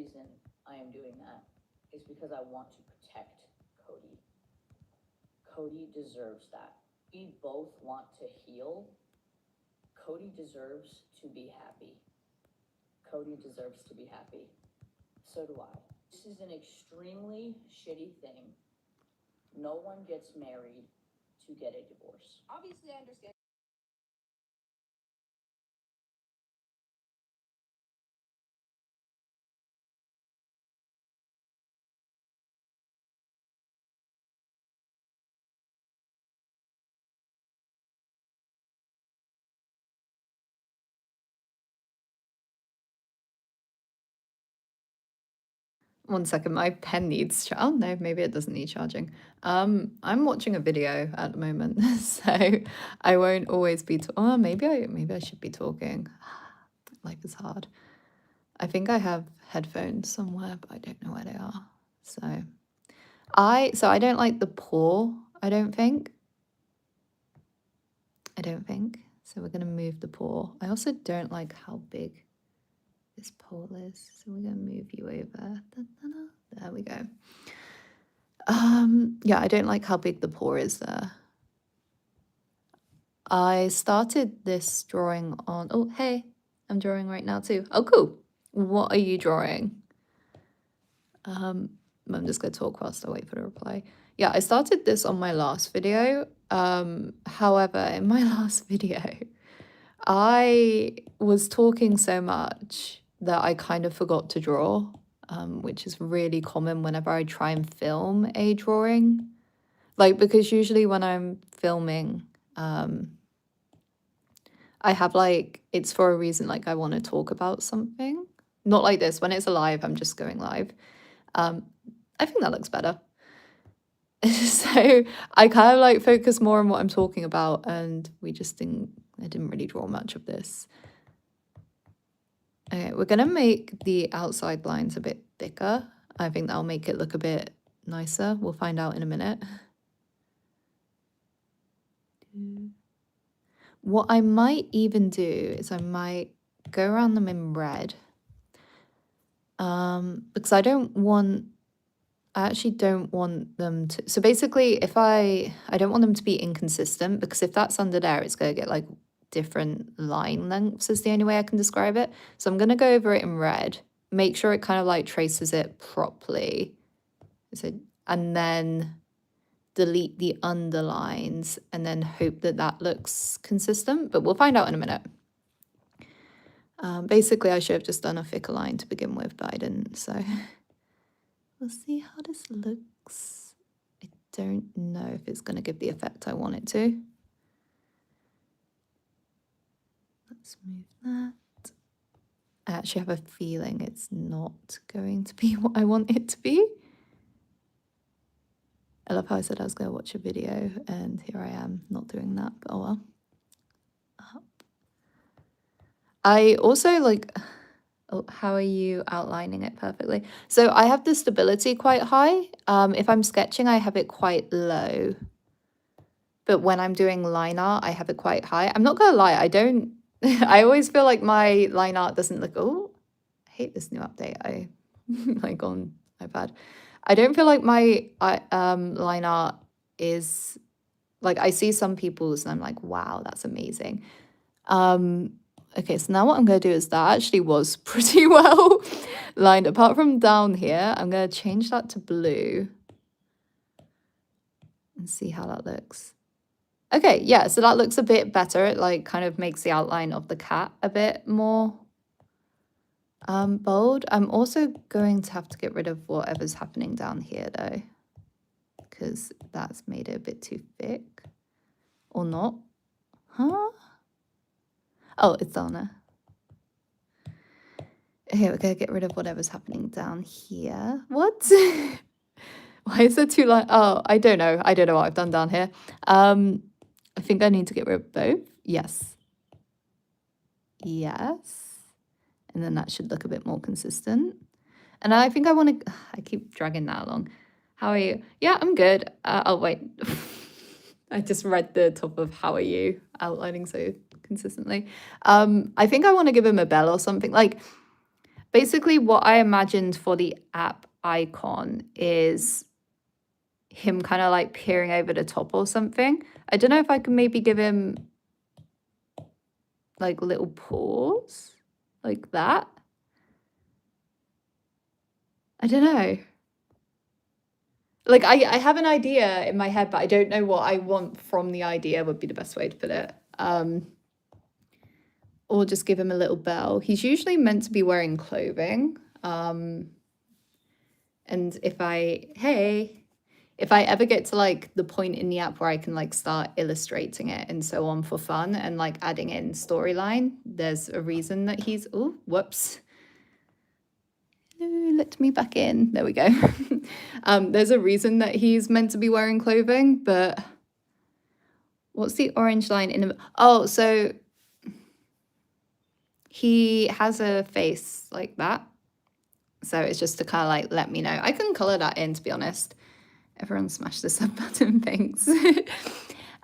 reason I am doing that is because I want to protect Cody. Cody deserves that. We both want to heal. Cody deserves to be happy. Cody deserves to be happy. So do I. This is an extremely shitty thing. No one gets married to get a divorce. Obviously, I understand. One second, my pen needs oh no, maybe it doesn't need charging. I'm watching a video at the moment, so I won't always be oh maybe I should be talking. Life is hard. I think I have headphones somewhere, but I don't know where they are. So I don't like the paw, I don't think. So we're gonna move the paw. I also don't like how big this pole is. So we're gonna move you over. There we go. Yeah, I don't like how big the paw is there. I started this drawing on, oh, hey, I'm drawing right now too. Oh, cool. What are you drawing? I'm just gonna talk whilst I wait for the reply. Yeah, I started this on my last video. However, in my last video, I was talking so much that I kind of forgot to draw, which is really common whenever I try and film a drawing. Like, because usually when I'm filming, I have like, it's for a reason, like I want to talk about something. Not like this. When it's a live, I'm just going live. I think that looks better. So I kind of like focus more on what I'm talking about, and I didn't really draw much of this. Okay, we're gonna make the outside lines a bit thicker. I think that'll make it look a bit nicer. We'll find out in a minute. What I might even do is I might go around them in red. Because I actually don't want them to, so basically I don't want them to be inconsistent, because if that's under there, it's gonna get like different line lengths is the only way I can describe it. So I'm gonna go over it in red, make sure it kind of like traces it properly. And then delete the underlines and then hope that that looks consistent, but we'll find out in a minute. Basically, I should have just done a thicker line to begin with, but I didn't, so we'll see how this looks. I don't know if it's going to give the effect I want it to. Let's move that. I actually have a feeling it's not going to be what I want it to be. I love how I said I was going to watch a video, and here I am not doing that, but oh well. Up. I also like, oh, how are you outlining it perfectly? So I have the stability quite high. If I'm sketching, I have it quite low. But when I'm doing line art, I have it quite high. I'm not gonna lie, I don't, I always feel like my line art doesn't look, oh, I hate this new update I like on iPad. I don't feel like my line art is, like I see some people's and I'm like, wow, that's amazing. Okay, so now what I'm going to do is that actually was pretty well lined. Apart from down here, I'm going to change that to blue and see how that looks. Okay, yeah, so that looks a bit better. It like kind of makes the outline of the cat a bit more bold. I'm also going to have to get rid of whatever's happening down here though, because that's made it a bit too thick. Or not. Huh? Oh, it's on there. Okay, we're going to get rid of whatever's happening down here. What? Why is there two lines? Oh, I don't know. I don't know what I've done down here. I think I need to get rid of both. Yes. Yes. And then that should look a bit more consistent. And I think I want to, I keep dragging that along. How are you? Yeah, I'm good. Oh, wait. I just read the top of how are you outlining so consistently. I think I want to give him a bell or something. Like, Basically, what I imagined for the app icon is him kind of like peering over the top or something. I don't know if I can maybe give him like little paws like that. I don't know. Like I have an idea in my head, but I don't know what I want from the idea would be the best way to put it. Or just give him a little bell. He's usually meant to be wearing clothing. And if I ever get to like the point in the app where I can like start illustrating it and so on for fun and like adding in storyline, there's a reason that he's, oh, whoops. No, let me back in. There we go. There's a reason that he's meant to be wearing clothing, but what's the orange line in the, oh, so he has a face like that. So it's just to kind of like let me know. I can color that in, to be honest. Everyone smash the sub button, thanks.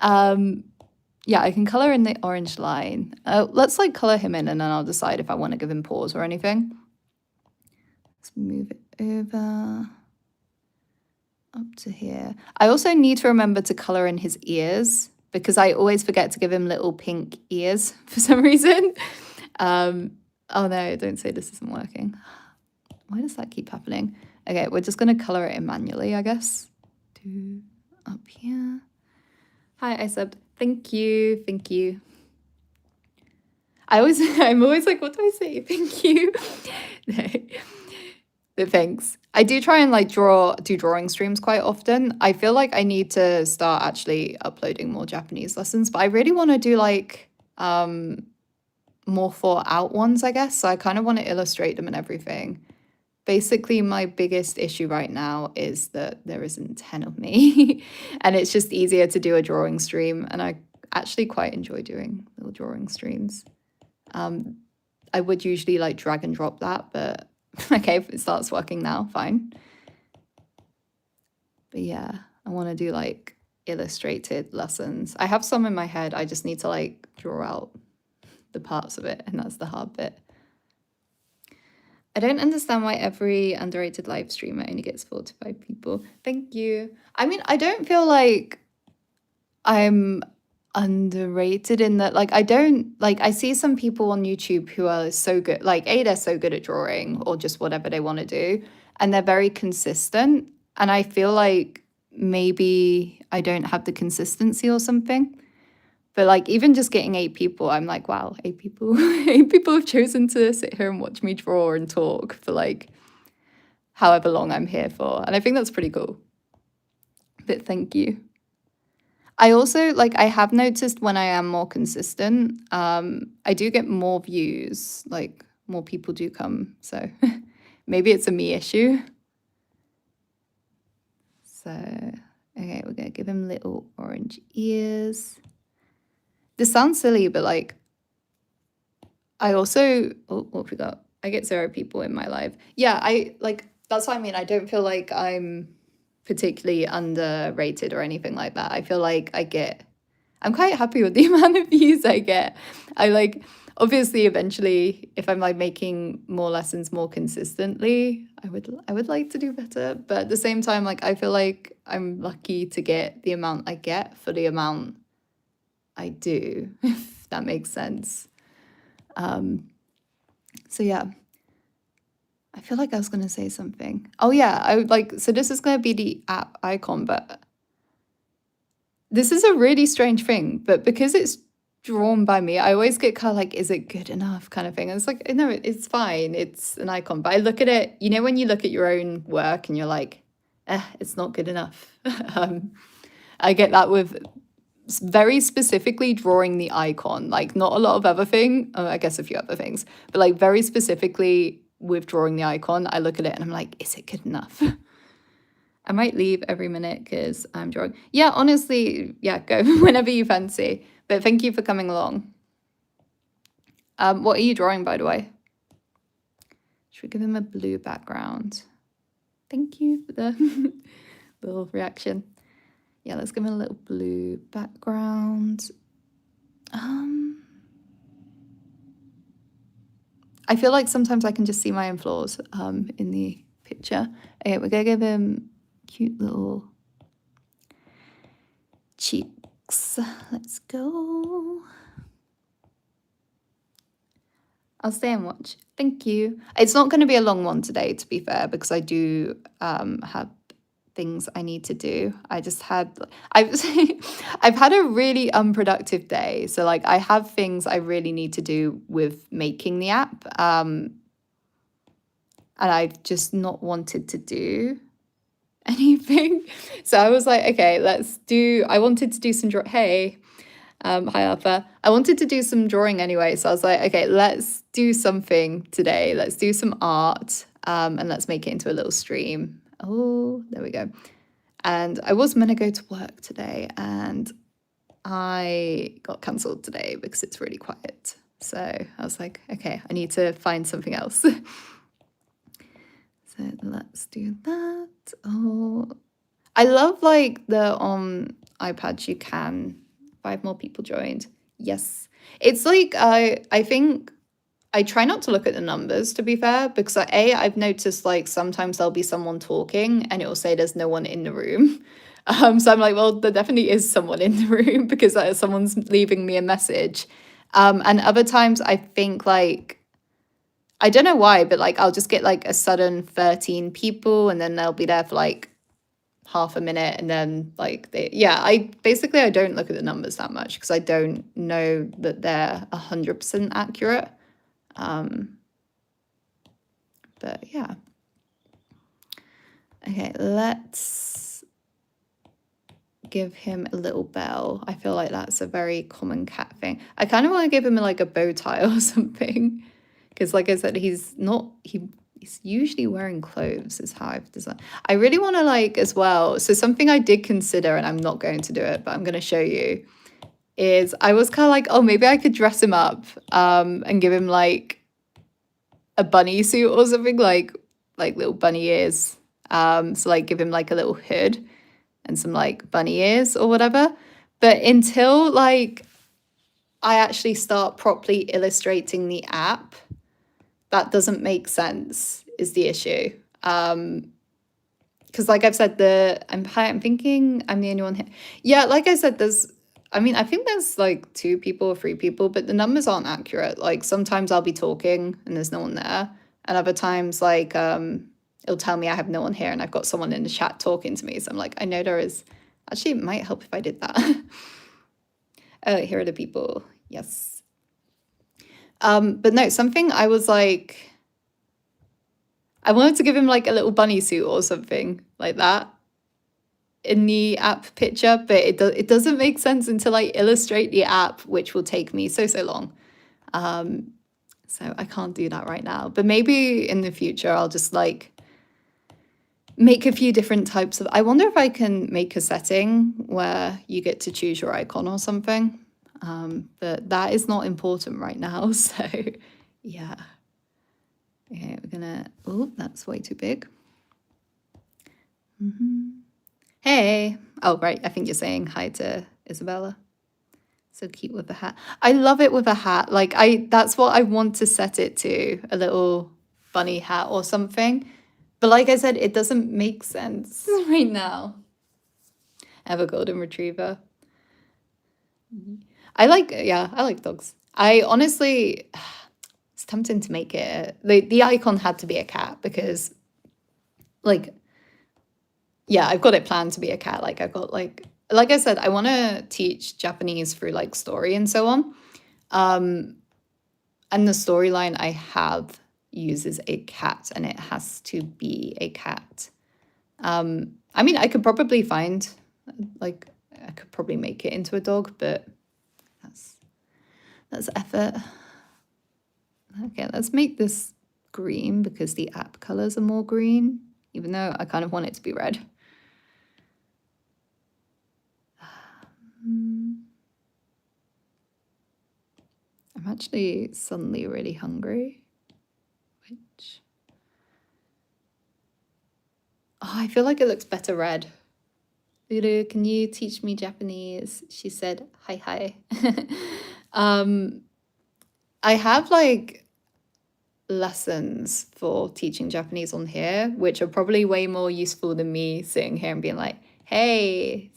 Yeah, I can color in the orange line. Let's like color him in and then I'll decide if I want to give him pause or anything. Let's move it over up to here. I also need to remember to color in his ears because I always forget to give him little pink ears for some reason. Oh no, don't say this isn't working. Why does that keep happening? Okay, we're just going to color it in manually, I guess. Up here. Hi, I subbed. Thank you. Thank you. I'm always like, what do I say? Thank you. But thanks. I do try and like do drawing streams quite often. I feel like I need to start actually uploading more Japanese lessons, but I really want to do like more thought out ones, I guess. So I kind of want to illustrate them and everything. Basically, my biggest issue right now is that there isn't 10 of me and it's just easier to do a drawing stream. And I actually quite enjoy doing little drawing streams. I would usually like drag and drop that, but okay, if it starts working now, fine. But yeah, I want to do like illustrated lessons. I have some in my head. I just need to like draw out the parts of it, and that's the hard bit. I don't understand why every underrated live streamer only gets 4 to 5 people. Thank you. I mean, I don't feel like I'm underrated in that, like, I don't, like, I see some people on YouTube who are so good, like, they're so good at drawing or just whatever they want to do, and they're very consistent. And I feel like maybe I don't have the consistency or something. But like even just getting 8 people, I'm like, wow, 8 people, 8 people have chosen to sit here and watch me draw and talk for like however long I'm here for. And I think that's pretty cool. But thank you. I also like, I have noticed when I am more consistent, I do get more views, like more people do come. So maybe it's a me issue. So, okay, we're going to give him little orange ears. This sounds silly, but like, I also, what have we got? I get 0 people in my live. Yeah, I like, that's what I mean. I don't feel like I'm particularly underrated or anything like that. I feel like I'm quite happy with the amount of views I get. I like, obviously, eventually, if I'm like making more lessons more consistently, I would like to do better. But at the same time, like, I feel like I'm lucky to get the amount I get for the amount I do, if that makes sense. So yeah, I feel like I was going to say something. Oh yeah, I would like, so this is going to be the app icon, but this is a really strange thing, but because it's drawn by me, I always get kind of like, is it good enough kind of thing. And it's like, no, it's fine. It's an icon, but I look at it, you know, when you look at your own work and you're like, it's not good enough. I get that with very specifically drawing the icon, like not a lot of other thing, I guess a few other things, but like very specifically with drawing the icon, I look at it and I'm like, is it good enough? I might leave every minute because I'm drawing. Yeah, honestly, yeah, go whenever you fancy. But thank you for coming along. What are you drawing, by the way? Should we give him a blue background? Thank you for the little reaction. Yeah, let's give him a little blue background. I feel like sometimes I can just see my own flaws in the picture. Okay, we're gonna give him cute little cheeks. Let's go. I'll stay and watch. Thank you. It's not going to be a long one today, to be fair, because I do have things I need to do. I've I've had a really unproductive day. So like I have things I really need to do with making the app. And I've just not wanted to do anything. So I was like, okay, I wanted to do some hey. Hi Arthur. I wanted to do some drawing anyway, so I was like, okay, let's do something today. Let's do some art, and let's make it into a little stream. Oh, there we go. And I was meant to go to work today, and I got cancelled today because it's really quiet. So I was like, okay, I need to find something else. So let's do that. Oh, I love like the iPads you can. 5 more people joined. Yes. It's like I think I try not to look at the numbers, to be fair, because I've noticed like sometimes there'll be someone talking and it will say there's no one in the room. So I'm like, well, there definitely is someone in the room because someone's leaving me a message. And other times I think like I don't know why, but like I'll just get like a sudden 13 people and then they'll be there for like half a minute and then like I don't look at the numbers that much because I don't know that they're 100% accurate. But yeah. Okay, let's give him a little bell. I feel like that's a very common cat thing. I kind of want to give him like a bow tie or something because like I said, he's usually wearing clothes is how I've designed. I really want to like as well. So something I did consider, and I'm not going to do it, but I'm going to show you, is I was kind of like, oh, maybe I could dress him up and give him like a bunny suit or something, like little bunny ears. So like give him like a little hood and some like bunny ears or whatever. But until like I actually start properly illustrating the app, that doesn't make sense is the issue. Because like I've said, I'm thinking I'm the only one here. Yeah, like I said, I think there's like 2 people or 3 people, but the numbers aren't accurate. Like sometimes I'll be talking and there's no one there. And other times like it'll tell me I have no one here and I've got someone in the chat talking to me. So I'm like, I know there is. Actually, it might help if I did that. Oh, here are the people. Yes. But no, something I was like, I wanted to give him like a little bunny suit or something like that in the app picture, but it doesn't make sense until I illustrate the app, which will take me so long. So I can't do that right now, but maybe in the future I'll just like make a few different types of. I wonder if I can make a setting where you get to choose your icon or something. But that is not important right now. So yeah. Okay, we're gonna, oh, that's way too big. Hey. Oh, right. I think you're saying hi to Isabella. So cute with the hat. I love it with a hat. Like that's what I want to set it to, a little bunny hat or something. But like I said, it doesn't make sense right now. I have a golden retriever. I like dogs. I honestly, it's tempting to make it. The icon had to be a cat because, like, yeah, I've got it planned to be a cat. Like, I've got like I said, I want to teach Japanese through like story and so on. And the storyline I have uses a cat, and it has to be a cat. I mean, I could probably find like I could probably make it into a dog, but that's effort. Okay, let's make this green because the app colors are more green, even though I kind of want it to be red. I'm actually suddenly really hungry. Oh, I feel like it looks better red. Lulu, can you teach me Japanese? She said, hi, hi. I have like lessons for teaching Japanese on here, which are probably way more useful than me sitting here and being like, hey,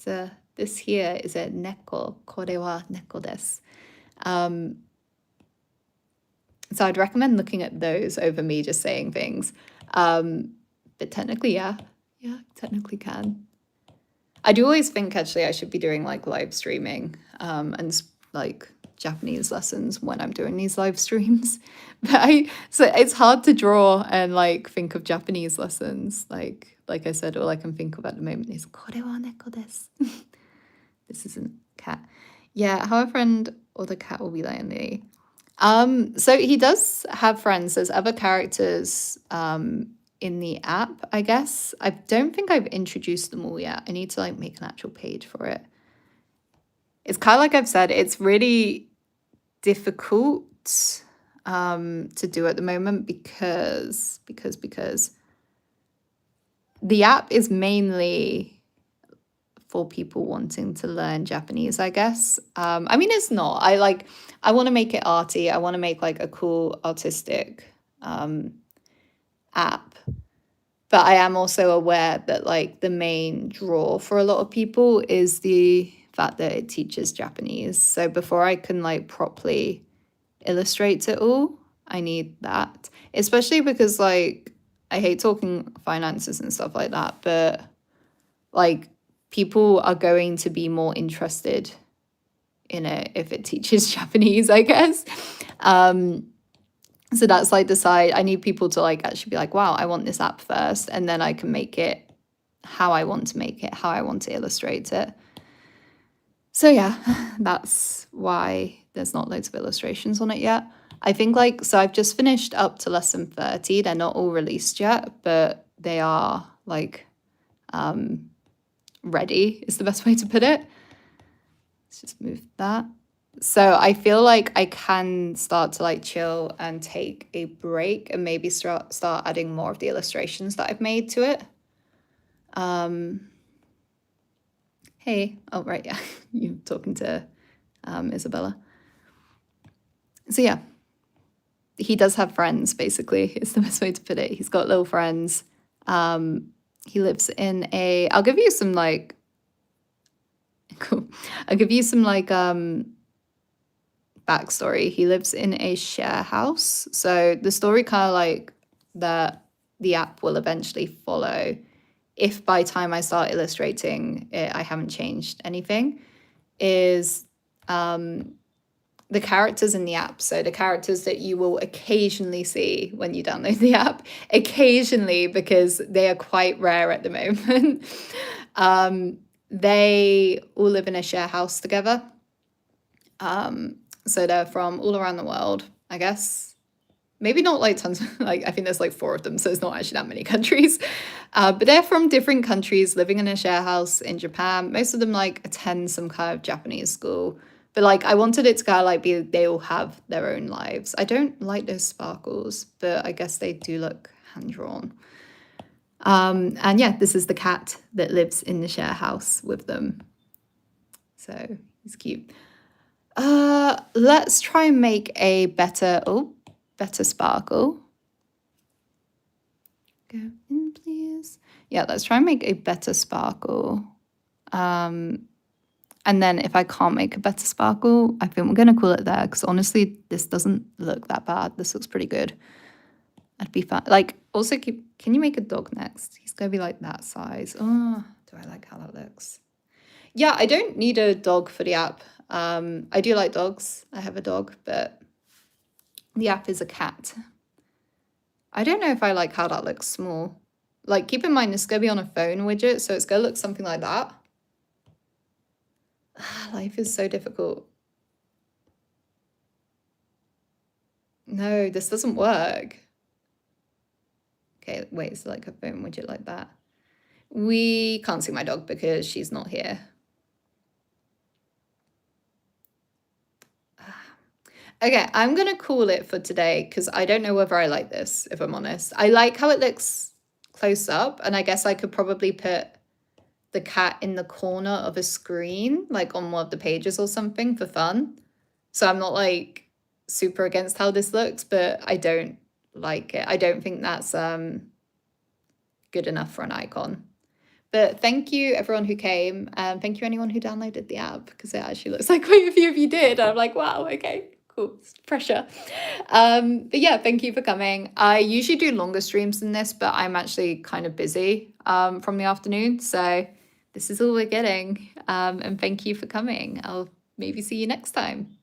this here is a neko, kore wa neko desu. So I'd recommend looking at those over me just saying things. But technically, yeah, technically can. I do always think actually I should be doing like live streaming and like Japanese lessons when I'm doing these live streams. But so it's hard to draw and like think of Japanese lessons. Like I said, all I can think of at the moment is kore wa neko desu. This isn't cat. Yeah, how a friend or the cat will be lonely. So he does have friends. There's other characters in the app, I guess. I don't think I've introduced them all yet. I need to like make an actual page for it. It's kind of like I've said, it's really difficult to do at the moment because the app is mainly for people wanting to learn Japanese, I guess. I mean, it's not. I want to make it arty. I want to make like a cool artistic app. But I am also aware that like the main draw for a lot of people is the fact that it teaches Japanese. So before I can like properly illustrate it all, I need that. Especially because like I hate talking finances and stuff like that, but like people are going to be more interested in it if it teaches Japanese, I guess. So that's like the side. I need people to like actually be like, wow, I want this app first, and then I can make it how I want to make it, how I want to illustrate it. So yeah, that's why there's not loads of illustrations on it yet. I think like, so I've just finished up to lesson 30. They're not all released yet, but they are like ready is the best way to put it. Let's just move that. So I feel like I can start to like chill and take a break and maybe start adding more of the illustrations that I've made to it. Hey, oh right, yeah, you're talking to Isabella. So yeah, he does have friends, basically, is the best way to put it. He's got little friends. He lives in a, I'll give you some like, cool. I'll give you some like backstory. He lives in a share house. So the story kind of like that the app will eventually follow if by time I start illustrating it, I haven't changed anything, is the characters in the app. So the characters that you will occasionally see when you download the app, occasionally, because they are quite rare at the moment. They all live in a share house together. So they're from all around the world, I guess. Maybe not like tons, like I think there's like 4 of them, so it's not actually that many countries. But they're from different countries living in a share house in Japan. Most of them like attend some kind of Japanese school. But like I wanted it to kind of like be, they all have their own lives. I don't like those sparkles, but I guess they do look hand-drawn. And yeah, this is the cat that lives in the share house with them. So he's cute. Let's try and make a better sparkle. Go in, please. Yeah, let's try and make a better sparkle. And then if I can't make a better sparkle, I think we're going to call it there, because honestly, this doesn't look that bad. This looks pretty good. I'd be fine. Like, also, can you make a dog next? He's going to be like that size. Oh, do I like how that looks? Yeah, I don't need a dog for the app. I do like dogs. I have a dog, but the app is a cat. I don't know if I like how that looks small. Like, keep in mind, it's going to be on a phone widget, so it's going to look something like that. Life is so difficult. No, this doesn't work. Okay, wait, it's like a phone widget like that. We can't see my dog because she's not here. Okay, I'm going to call it for today because I don't know whether I like this, if I'm honest. I like how it looks close up, and I guess I could probably put the cat in the corner of a screen, like on one of the pages or something for fun. So I'm not like super against how this looks, but I don't like it. I don't think that's good enough for an icon. But thank you everyone who came. Thank you anyone who downloaded the app, because it actually looks like quite a few of you did. I'm like, wow, okay, cool. It's pressure. But yeah, thank you for coming. I usually do longer streams than this, but I'm actually kind of busy from the afternoon. So this is all we're getting. And thank you for coming. I'll maybe see you next time.